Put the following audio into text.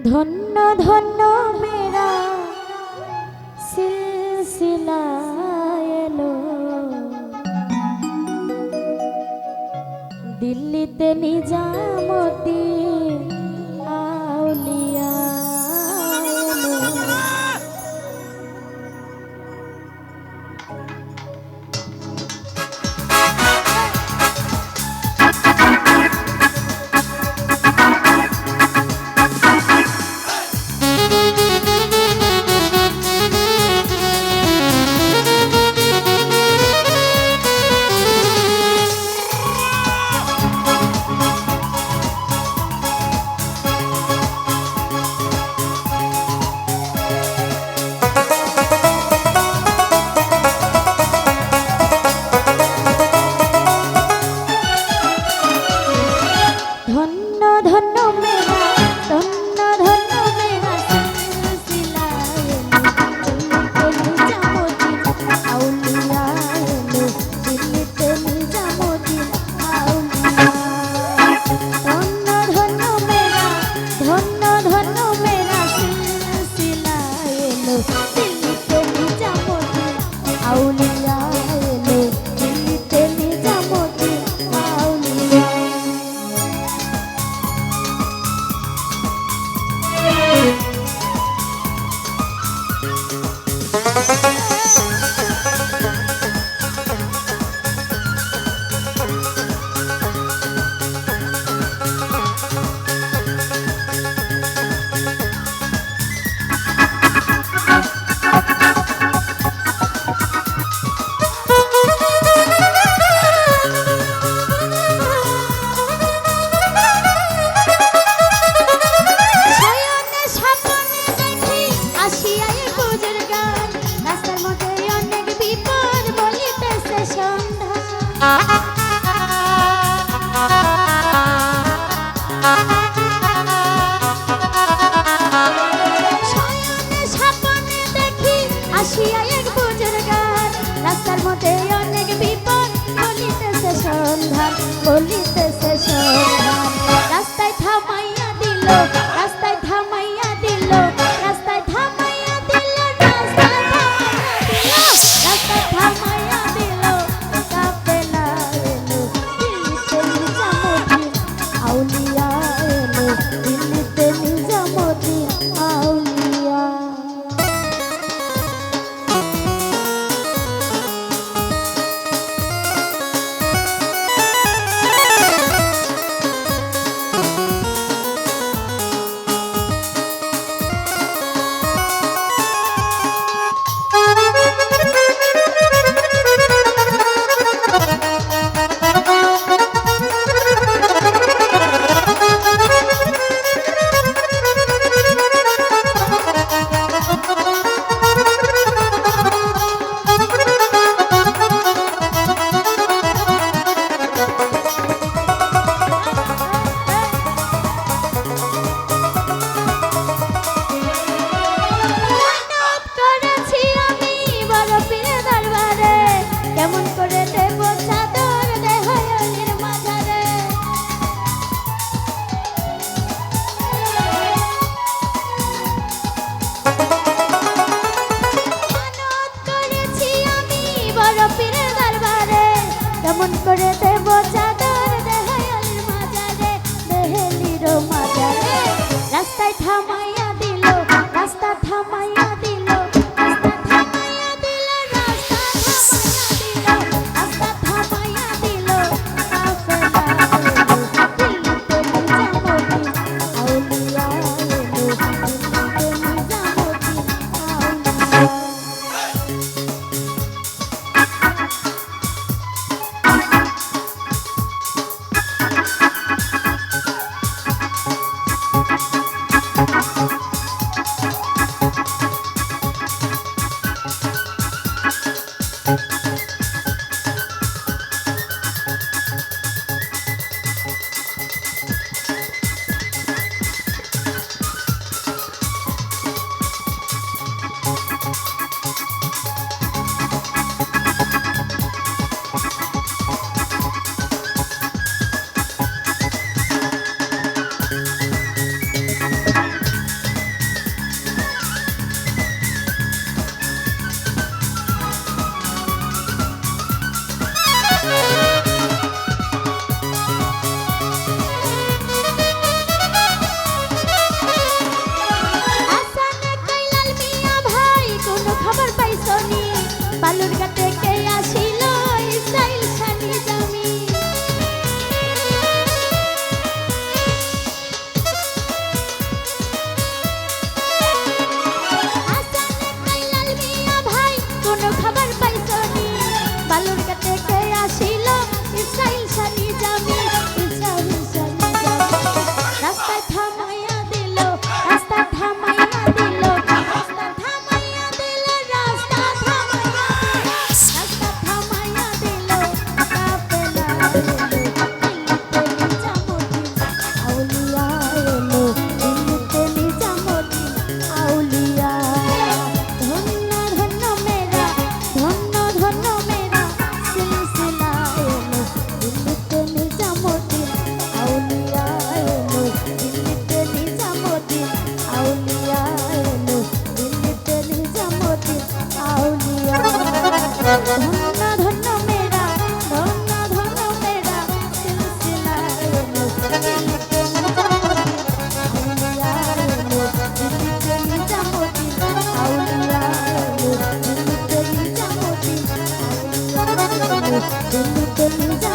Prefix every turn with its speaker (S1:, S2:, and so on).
S1: ধন্য ধন্য মেরা সিলসিলা এলো দিল্লিতে নিজামতি আউলিয়া এলো। ধন্য ধন্য মেরা ধন্য ধন্য মেরা সিলসিলা এলো দিল্লিতে নিজামতি আউলিয়া এলো দিল্লিতে নিজামতি আউলিয়া। ধন্য ধন্য মেরা ধন্য ধন্য মেরা সিলসিলা এলো দিল্লিতে নিজামতি আউলিয়া এলো দিল্লিতে নিজামতি আউলিয়া। রাস্তার মধ্যে অনেক বিপদ বলিতেছে সন্ধান বলিতেছে সন্ধান। রাস্তায় থামাইয়া দিল রাস্তায় থামাইয়া দিল রাস্তায় থামাইয়া দিল রাস্তায় থামাইয়া দিল কাফেলা এলো দিল্লিতে নিজামতি আউলিয়া এলো দিল্লিতে নিজামতি আউলিয়া। কেমন করে দেব চাদর দেহয়নির মাঝারে মানত করেছি আমি বড় পীরের দরবারে কেমন করে দেব চাদর দেহয়নির মাঝারে দেহলির মাঝারে। রাস্তায় থামাইয়া দিল রাস্তা থামাইয়া দিল রাস্তা থামাইয়া দিল রাস্তা থামাইয়া দিল কাফেলা এলো দিল্লিতে নিজামতি আউলিয়া এলো দিল্লিতে নিজামতি আউলিয়া। নতুন